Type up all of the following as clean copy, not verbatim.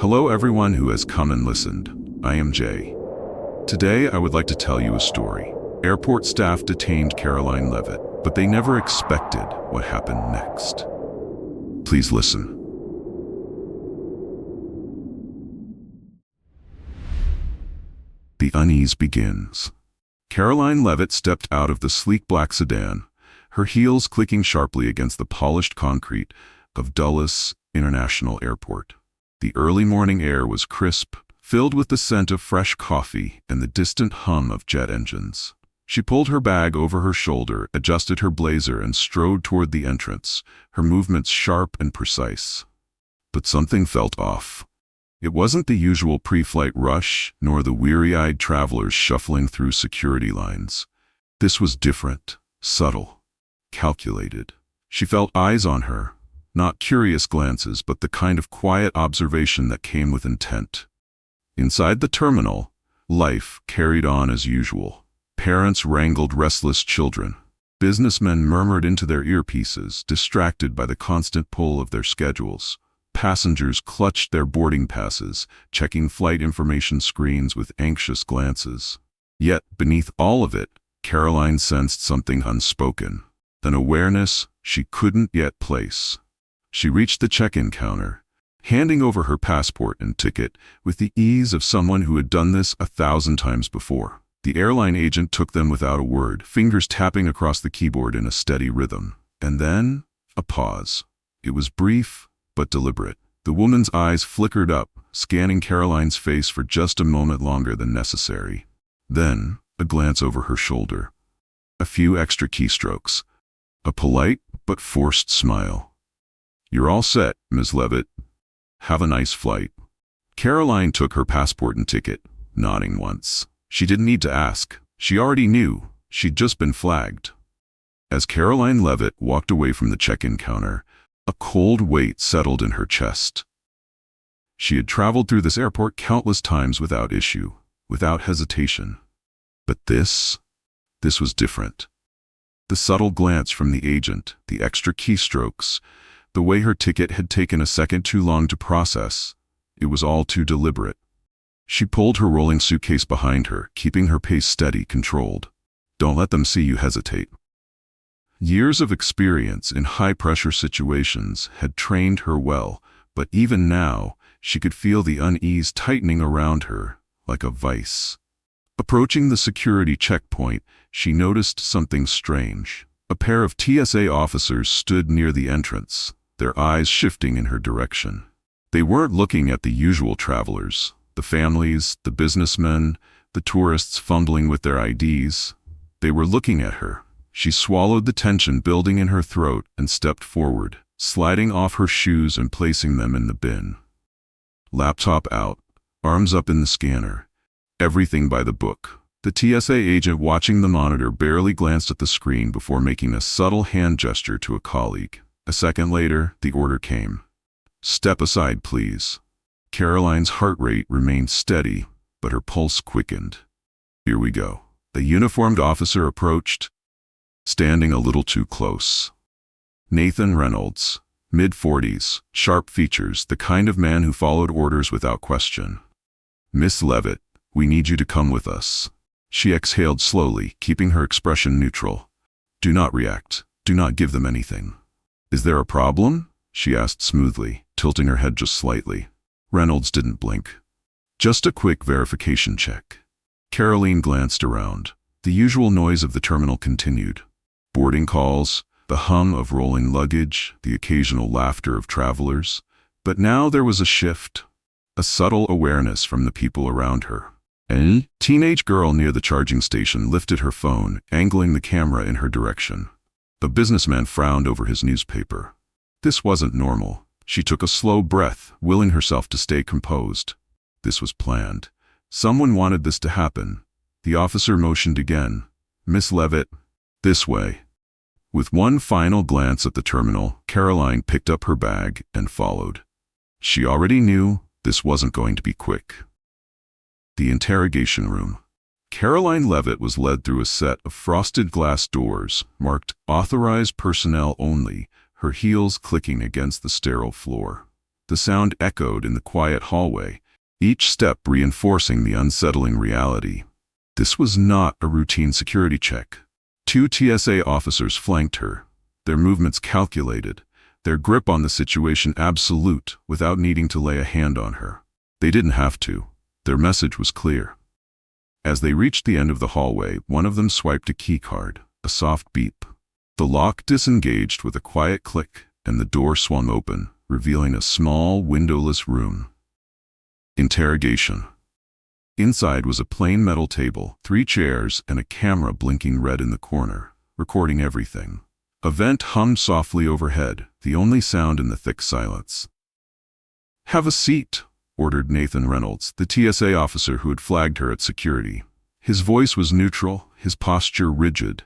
Hello everyone who has come and listened. I am Jay. Today I would like to tell you a story. Airport staff detained Karoline Leavitt, but they never expected what happened next. Please listen. The unease begins. Karoline Leavitt stepped out of the sleek black sedan, her heels clicking sharply against the polished concrete of Dulles International Airport. The early morning air was crisp, filled with the scent of fresh coffee and the distant hum of jet engines. She pulled her bag over her shoulder, adjusted her blazer, and strode toward the entrance, her movements sharp and precise. But something felt off. It wasn't the usual pre-flight rush, nor the weary-eyed travelers shuffling through security lines. This was different, subtle, calculated. She felt eyes on her, not curious glances, but the kind of quiet observation that came with intent. Inside the terminal, life carried on as usual. Parents wrangled restless children. Businessmen murmured into their earpieces, distracted by the constant pull of their schedules. Passengers clutched their boarding passes, checking flight information screens with anxious glances. Yet, beneath all of it, Karoline sensed something unspoken, an awareness she couldn't yet place. She reached the check-in counter, handing over her passport and ticket with the ease of someone who had done this 1,000 times before. The airline agent took them without a word, fingers tapping across the keyboard in a steady rhythm. And then, a pause. It was brief, but deliberate. The woman's eyes flickered up, scanning Karoline's face for just a moment longer than necessary. Then, a glance over her shoulder. A few extra keystrokes. A polite but forced smile. "You're all set, Ms. Leavitt. Have a nice flight." Karoline took her passport and ticket, nodding once. She didn't need to ask. She already knew. She'd just been flagged. As Karoline Leavitt walked away from the check-in counter, a cold weight settled in her chest. She had traveled through this airport countless times without issue, without hesitation. But this was different. The subtle glance from the agent, the extra keystrokes, the way her ticket had taken a second too long to process, it was all too deliberate. She pulled her rolling suitcase behind her, keeping her pace steady, controlled. Don't let them see you hesitate. Years of experience in high-pressure situations had trained her well, but even now, she could feel the unease tightening around her, like a vice. Approaching the security checkpoint, she noticed something strange. A pair of TSA officers stood near the entrance, their eyes shifting in her direction. They weren't looking at the usual travelers, the families, the businessmen, the tourists fumbling with their IDs. They were looking at her. She swallowed the tension building in her throat and stepped forward, sliding off her shoes and placing them in the bin. Laptop out, arms up in the scanner. Everything by the book. The TSA agent watching the monitor barely glanced at the screen before making a subtle hand gesture to a colleague. A second later, the order came. "Step aside, please." Karoline's heart rate remained steady, but her pulse quickened. "Here we go." The uniformed officer approached, standing a little too close. Nathan Reynolds, mid-40s, sharp features, the kind of man who followed orders without question. "Miss Leavitt, we need you to come with us." She exhaled slowly, keeping her expression neutral. "Do not react. Do not give them anything." "Is there a problem?" she asked smoothly, tilting her head just slightly. Reynolds didn't blink. "Just a quick verification check." Karoline glanced around. The usual noise of the terminal continued. Boarding calls, the hum of rolling luggage, the occasional laughter of travelers. But now there was a shift, a subtle awareness from the people around her. A teenage girl near the charging station lifted her phone, angling the camera in her direction. A businessman frowned over his newspaper. This wasn't normal. She took a slow breath, willing herself to stay composed. This was planned. Someone wanted this to happen. The officer motioned again. "Miss Leavitt, this way." With one final glance at the terminal, Karoline picked up her bag and followed. She already knew this wasn't going to be quick. The interrogation room. Karoline Leavitt was led through a set of frosted glass doors, marked "Authorized Personnel Only," her heels clicking against the sterile floor. The sound echoed in the quiet hallway, each step reinforcing the unsettling reality. This was not a routine security check. 2 TSA officers flanked her, their movements calculated, their grip on the situation absolute, without needing to lay a hand on her. They didn't have to. Their message was clear. As they reached the end of the hallway, one of them swiped a keycard, a soft beep. The lock disengaged with a quiet click, and the door swung open, revealing a small, windowless room. Interrogation. Inside was a plain metal table, 3 chairs, and a camera blinking red in the corner, recording everything. A vent hummed softly overhead, the only sound in the thick silence. "Have a seat," ordered Nathan Reynolds, the TSA officer who had flagged her at security. His voice was neutral, his posture rigid.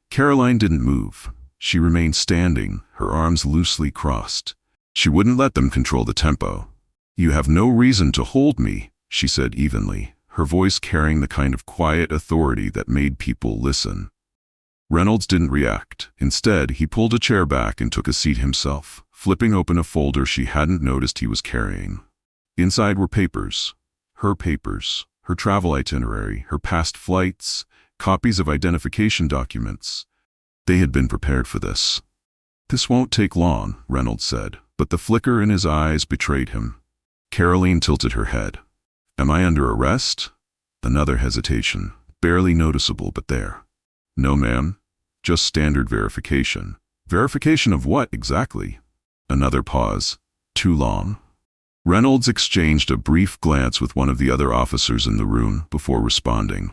Karoline didn't move. She remained standing, her arms loosely crossed. She wouldn't let them control the tempo. "You have no reason to hold me," she said evenly, her voice carrying the kind of quiet authority that made people listen. Reynolds didn't react. Instead, he pulled a chair back and took a seat himself, flipping open a folder she hadn't noticed he was carrying. Inside were papers, her travel itinerary, her past flights, copies of identification documents. They had been prepared for this. "This won't take long," Reynolds said, but the flicker in his eyes betrayed him. Karoline tilted her head. "Am I under arrest?" Another hesitation, barely noticeable, but there. "No, ma'am. Just standard verification." "Verification of what, exactly?" Another pause. "Too long?" Reynolds exchanged a brief glance with one of the other officers in the room before responding.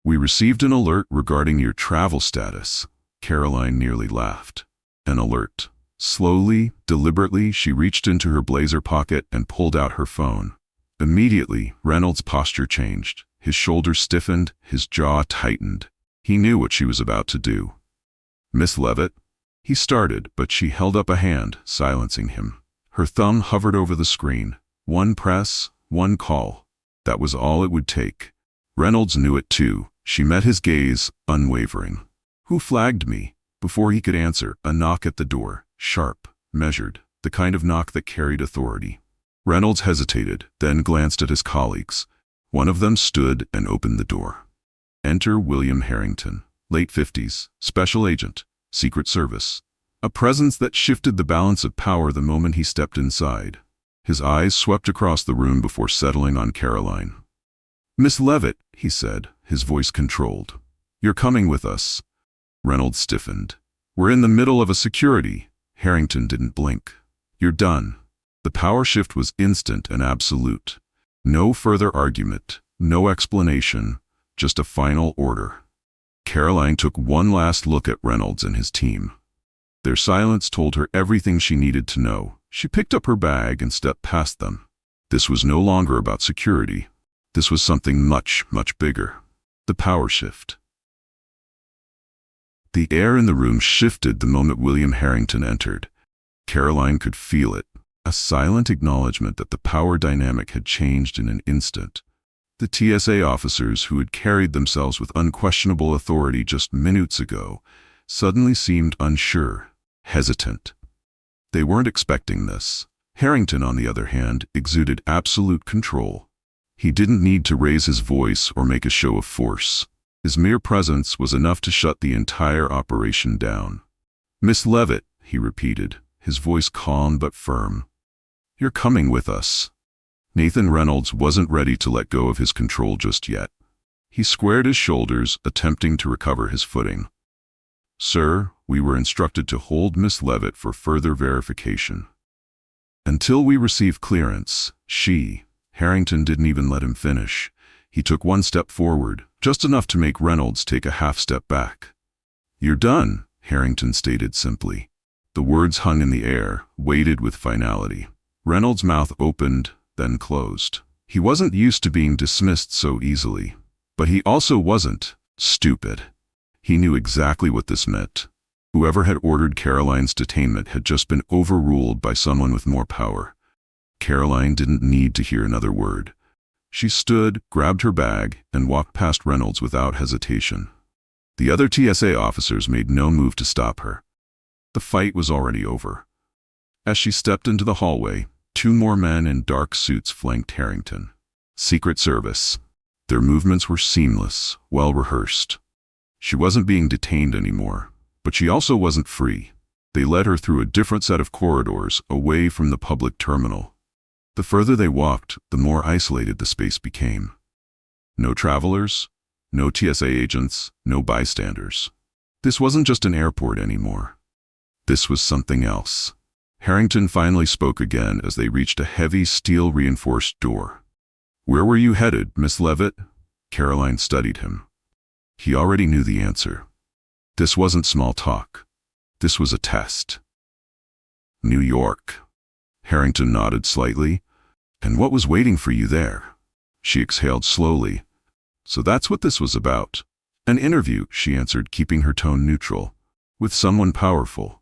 "We received an alert regarding your travel status." Karoline nearly laughed. An alert. Slowly, deliberately, she reached into her blazer pocket and pulled out her phone. Immediately, Reynolds' posture changed. His shoulders stiffened, his jaw tightened. He knew what she was about to do. "Miss Leavitt?" He started, but she held up a hand, silencing him. Her thumb hovered over the screen. One press, one call. That was all it would take. Reynolds knew it too. She met his gaze, unwavering. "Who flagged me?" Before he could answer, a knock at the door, sharp, measured, the kind of knock that carried authority. Reynolds hesitated, then glanced at his colleagues. One of them stood and opened the door. Enter William Harrington, late 50s, special agent, Secret Service. A presence that shifted the balance of power the moment he stepped inside. His eyes swept across the room before settling on Karoline. "Miss Leavitt," he said, his voice controlled. "You're coming with us." Reynolds stiffened. "We're in the middle of a security." Harrington didn't blink. "You're done." The power shift was instant and absolute. No further argument, no explanation, just a final order. Karoline took one last look at Reynolds and his team. Their silence told her everything she needed to know. She picked up her bag and stepped past them. This was no longer about security. This was something much, much bigger. The power shift. The air in the room shifted the moment William Harrington entered. Karoline could feel it, a silent acknowledgement that the power dynamic had changed in an instant. The TSA officers who had carried themselves with unquestionable authority just minutes ago suddenly seemed unsure, hesitant. They weren't expecting this. Harrington, on the other hand, exuded absolute control. He didn't need to raise his voice or make a show of force. His mere presence was enough to shut the entire operation down. "Miss Leavitt," he repeated, his voice calm but firm. "You're coming with us." Nathan Reynolds wasn't ready to let go of his control just yet. He squared his shoulders, attempting to recover his footing. "Sir, we were instructed to hold Miss Leavitt for further verification. Until we receive clearance." Harrington didn't even let him finish. He took one step forward, just enough to make Reynolds take a half step back. "You're done," Harrington stated simply. The words hung in the air, weighted with finality. Reynolds' mouth opened, then closed. He wasn't used to being dismissed so easily. But he also wasn't stupid. He knew exactly what this meant. Whoever had ordered Karoline's detainment had just been overruled by someone with more power. Karoline didn't need to hear another word. She stood, grabbed her bag, and walked past Reynolds without hesitation. The other TSA officers made no move to stop her. The fight was already over. As she stepped into the hallway, Two more men in dark suits flanked Harrington. Secret Service. Their movements were seamless, well-rehearsed. She wasn't being detained anymore, but she also wasn't free. They led her through a different set of corridors, away from the public terminal. The further they walked, the more isolated the space became. No travelers, no TSA agents, no bystanders. This wasn't just an airport anymore. This was something else. Harrington finally spoke again as they reached a heavy, steel-reinforced door. "Where were you headed, Miss Leavitt?" Karoline studied him. He already knew the answer. This wasn't small talk. This was a test. "New York." Harrington nodded slightly. "And what was waiting for you there?" She exhaled slowly. "So that's what this was about." "An interview," she answered, keeping her tone neutral. "With someone powerful."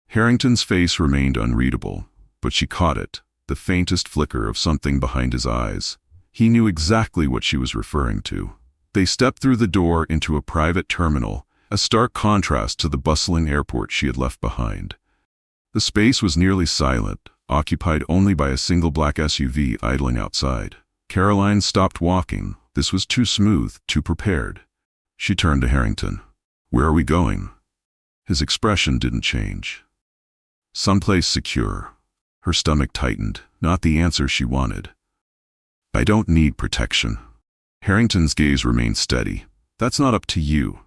Harrington's face remained unreadable, but she caught it, the faintest flicker of something behind his eyes. He knew exactly what she was referring to. They stepped through the door into a private terminal, a stark contrast to the bustling airport she had left behind. The space was nearly silent, occupied only by a single black SUV idling outside. Karoline stopped walking. This was too smooth, too prepared. She turned to Harrington. "Where are we going?" His expression didn't change. "Someplace secure." Her stomach tightened, not the answer she wanted. "I don't need protection." Harrington's gaze remained steady. "That's not up to you."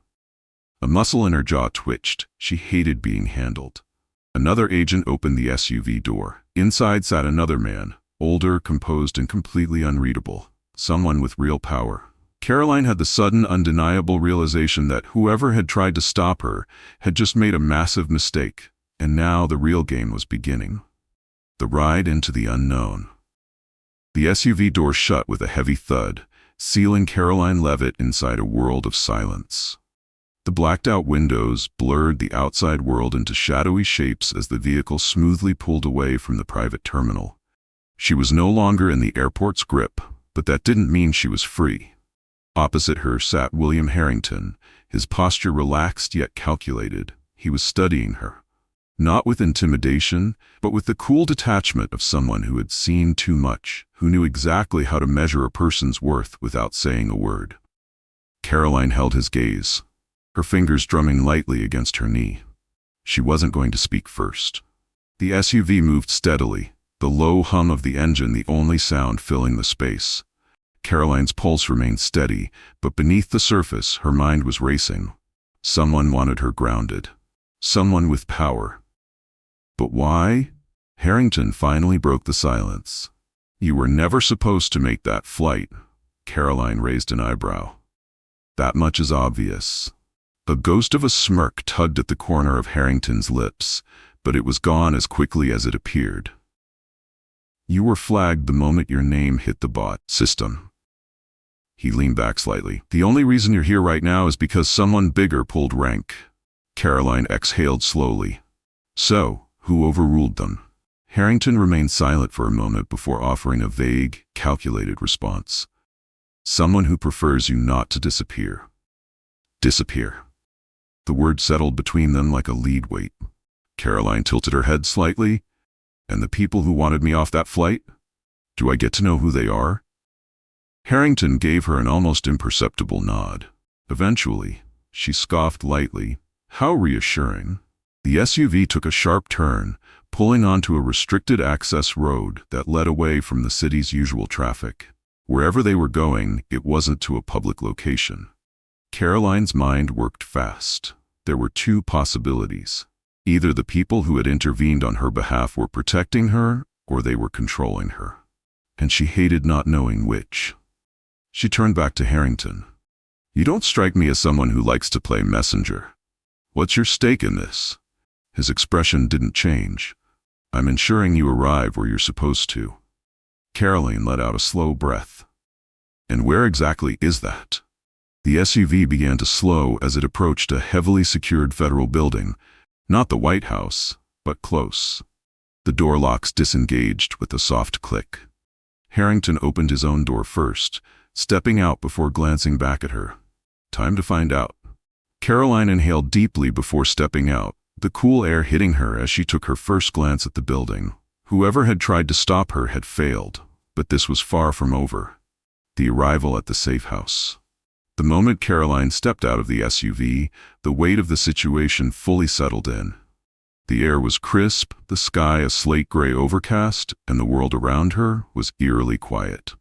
A muscle in her jaw twitched. She hated being handled. Another agent opened the SUV door. Inside sat another man, older, composed, and completely unreadable. Someone with real power. Karoline had the sudden, undeniable realization that whoever had tried to stop her had just made a massive mistake, and now the real game was beginning. The ride into the unknown. The SUV door shut with a heavy thud, sealing Karoline Leavitt inside a world of silence. The blacked-out windows blurred the outside world into shadowy shapes as the vehicle smoothly pulled away from the private terminal. She was no longer in the airport's grip, but that didn't mean she was free. Opposite her sat William Harrington, his posture relaxed yet calculated. He was studying her. Not with intimidation, but with the cool detachment of someone who had seen too much, who knew exactly how to measure a person's worth without saying a word. Karoline held his gaze, her fingers drumming lightly against her knee. She wasn't going to speak first. The SUV moved steadily, the low hum of the engine the only sound filling the space. Karoline's pulse remained steady, but beneath the surface her mind was racing. Someone wanted her grounded. Someone with power. But why? Harrington finally broke the silence. "You were never supposed to make that flight." Karoline raised an eyebrow. "That much is obvious." A ghost of a smirk tugged at the corner of Harrington's lips, but it was gone as quickly as it appeared. "You were flagged the moment your name hit the bot system." He leaned back slightly. "The only reason you're here right now is because someone bigger pulled rank." Karoline exhaled slowly. "So, who overruled them?" Harrington remained silent for a moment before offering a vague, calculated response. "Someone who prefers you not to disappear." "Disappear." The word settled between them like a lead weight. Karoline tilted her head slightly. "And the people who wanted me off that flight? Do I get to know who they are?" Harrington gave her an almost imperceptible nod. Eventually, she scoffed lightly. How reassuring. The SUV took a sharp turn, pulling onto a restricted access road that led away from the city's usual traffic. Wherever they were going, it wasn't to a public location. Karoline's mind worked fast. There were two possibilities. Either the people who had intervened on her behalf were protecting her, or they were controlling her. And she hated not knowing which. She turned back to Harrington. "You don't strike me as someone who likes to play messenger. What's your stake in this?" His expression didn't change. "I'm ensuring you arrive where you're supposed to." Karoline let out a slow breath. "And where exactly is that?" The SUV began to slow as it approached a heavily secured federal building, not the White House, but close. The door locks disengaged with a soft click. Harrington opened his own door first, stepping out before glancing back at her. "Time to find out." Karoline inhaled deeply before stepping out, the cool air hitting her as she took her first glance at the building. Whoever had tried to stop her had failed, but this was far from over. The arrival at the safe house. The moment Karoline stepped out of the SUV, the weight of the situation fully settled in. The air was crisp, the sky a slate gray overcast, and the world around her was eerily quiet.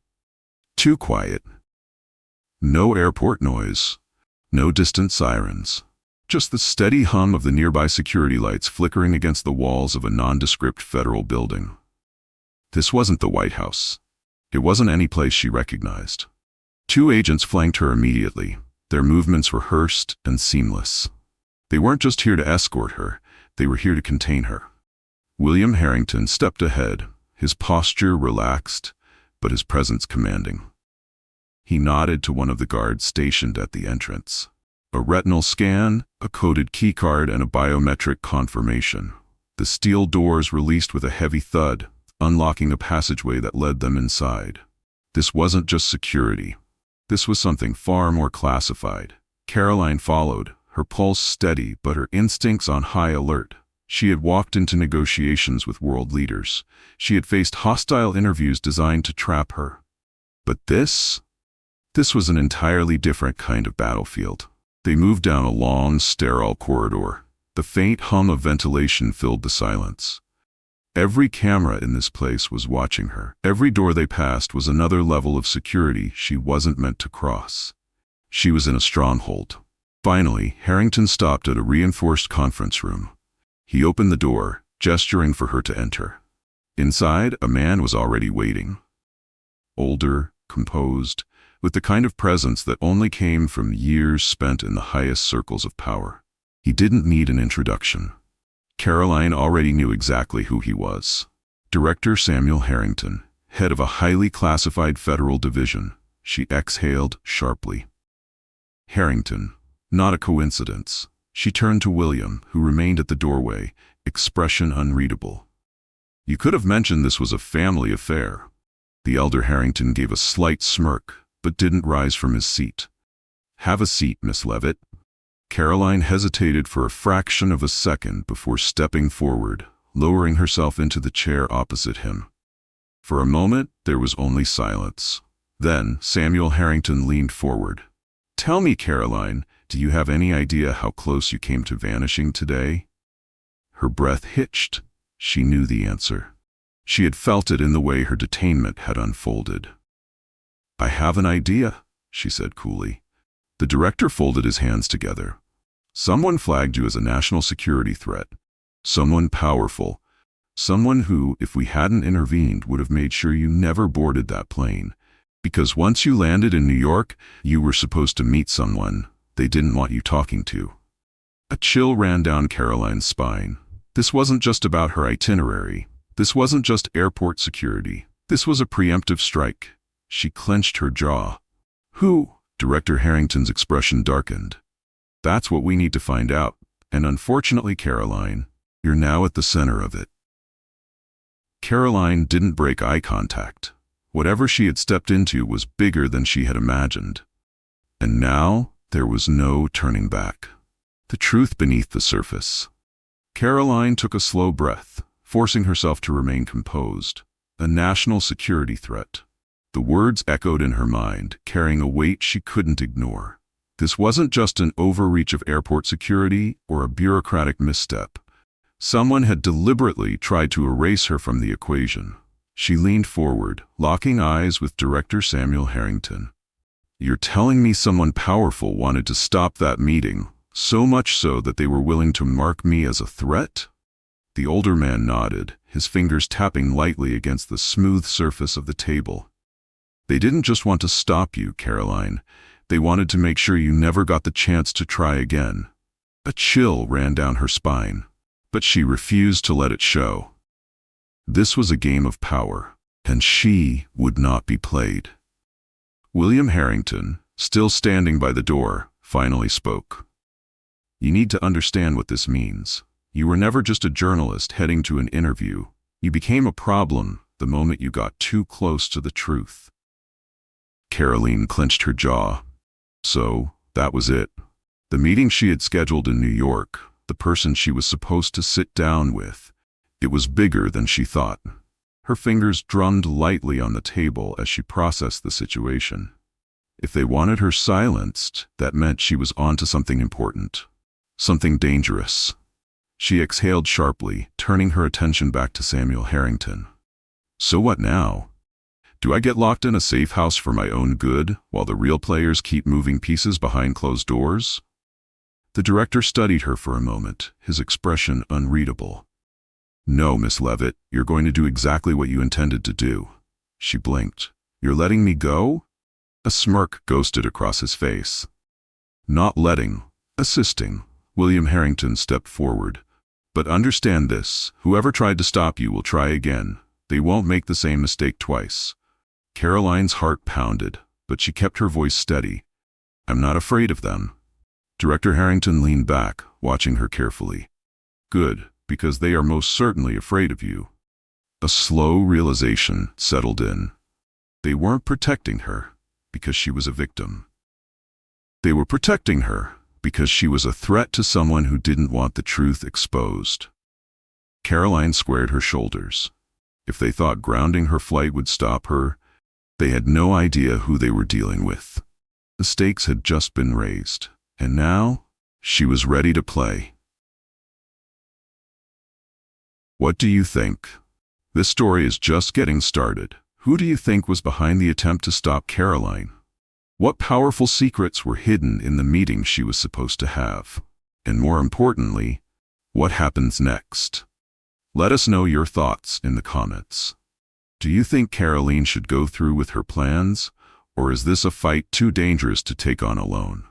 Too quiet. No airport noise. No distant sirens. Just the steady hum of the nearby security lights flickering against the walls of a nondescript federal building. This wasn't the White House. It wasn't any place she recognized. 2 agents flanked her immediately. Their movements rehearsed and seamless. They weren't just here to escort her, they were here to contain her. William Harrington stepped ahead, his posture relaxed, but his presence commanding. He nodded to one of the guards stationed at the entrance. A retinal scan, a coded keycard, and a biometric confirmation. The steel doors released with a heavy thud, unlocking a passageway that led them inside. This wasn't just security. This was something far more classified. Karoline followed, her pulse steady but her instincts on high alert. She had walked into negotiations with world leaders. She had faced hostile interviews designed to trap her. But this was an entirely different kind of battlefield. They moved down a long, sterile corridor. The faint hum of ventilation filled the silence. Every camera in this place was watching her. Every door they passed was another level of security she wasn't meant to cross. She was in a stronghold. Finally, Harrington stopped at a reinforced conference room. He opened the door, gesturing for her to enter. Inside, a man was already waiting. Older, composed, with the kind of presence that only came from years spent in the highest circles of power. He didn't need an introduction. Karoline already knew exactly who he was. Director Samuel Harrington, head of a highly classified federal division. She exhaled sharply. Harrington, not a coincidence. She turned to William, who remained at the doorway, expression unreadable. You could have mentioned this was a family affair. The elder Harrington gave a slight smirk, but didn't rise from his seat. Have a seat, Miss Leavitt. Karoline hesitated for a fraction of a second before stepping forward, lowering herself into the chair opposite him. For a moment, there was only silence. Then, Samuel Harrington leaned forward. Tell me, Karoline, do you have any idea how close you came to vanishing today? Her breath hitched. She knew the answer. She had felt it in the way her detainment had unfolded. I have an idea, she said coolly. The director folded his hands together. Someone flagged you as a national security threat. Someone powerful. Someone who, if we hadn't intervened, would have made sure you never boarded that plane. Because once you landed in New York, you were supposed to meet someone they didn't want you talking to. A chill ran down Karoline's spine. This wasn't just about her itinerary. This wasn't just airport security. This was a preemptive strike. She clenched her jaw. Who? Director Harrington's expression darkened. That's what we need to find out. And unfortunately, Karoline, you're now at the center of it. Karoline didn't break eye contact. Whatever she had stepped into was bigger than she had imagined. And now, there was no turning back. The truth beneath the surface. Karoline took a slow breath, forcing herself to remain composed. A national security threat. The words echoed in her mind, carrying a weight she couldn't ignore. This wasn't just an overreach of airport security or a bureaucratic misstep. Someone had deliberately tried to erase her from the equation. She leaned forward, locking eyes with Director Samuel Harrington. You're telling me someone powerful wanted to stop that meeting, so much so that they were willing to mark me as a threat? The older man nodded, his fingers tapping lightly against the smooth surface of the table. They didn't just want to stop you, Karoline. They wanted to make sure you never got the chance to try again. A chill ran down her spine, but she refused to let it show. This was a game of power, and she would not be played. William Harrington, still standing by the door, finally spoke. You need to understand what this means. You were never just a journalist heading to an interview. You became a problem the moment you got too close to the truth. Karoline clenched her jaw. So, that was it. The meeting she had scheduled in New York, the person she was supposed to sit down with, it was bigger than she thought. Her fingers drummed lightly on the table as she processed the situation. If they wanted her silenced, that meant she was onto something important. Something dangerous. She exhaled sharply, turning her attention back to Samuel Harrington. So what now? Do I get locked in a safe house for my own good, while the real players keep moving pieces behind closed doors? The director studied her for a moment, his expression unreadable. No, Miss Leavitt, you're going to do exactly what you intended to do. She blinked. You're letting me go? A smirk ghosted across his face. Not letting, assisting. William Harrington stepped forward. But understand this, whoever tried to stop you will try again. They won't make the same mistake twice. Karoline's heart pounded, but she kept her voice steady. I'm not afraid of them. Director Harrington leaned back, watching her carefully. Good, because they are most certainly afraid of you. A slow realization settled in. They weren't protecting her because she was a victim. They were protecting her because she was a threat to someone who didn't want the truth exposed. Karoline squared her shoulders. If they thought grounding her flight would stop her, they had no idea who they were dealing with. The stakes had just been raised, and now she was ready to play. What do you think? This story is just getting started. Who do you think was behind the attempt to stop Karoline? What powerful secrets were hidden in the meeting she was supposed to have? And more importantly, what happens next? Let us know your thoughts in the comments. Do you think Karoline should go through with her plans, or is this a fight too dangerous to take on alone?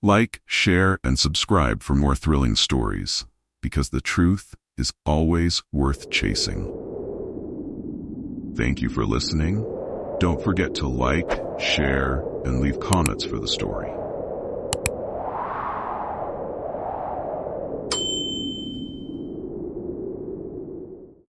Like, share, and subscribe for more thrilling stories, because the truth is always worth chasing. Thank you for listening. Don't forget to like, share, and leave comments for the story.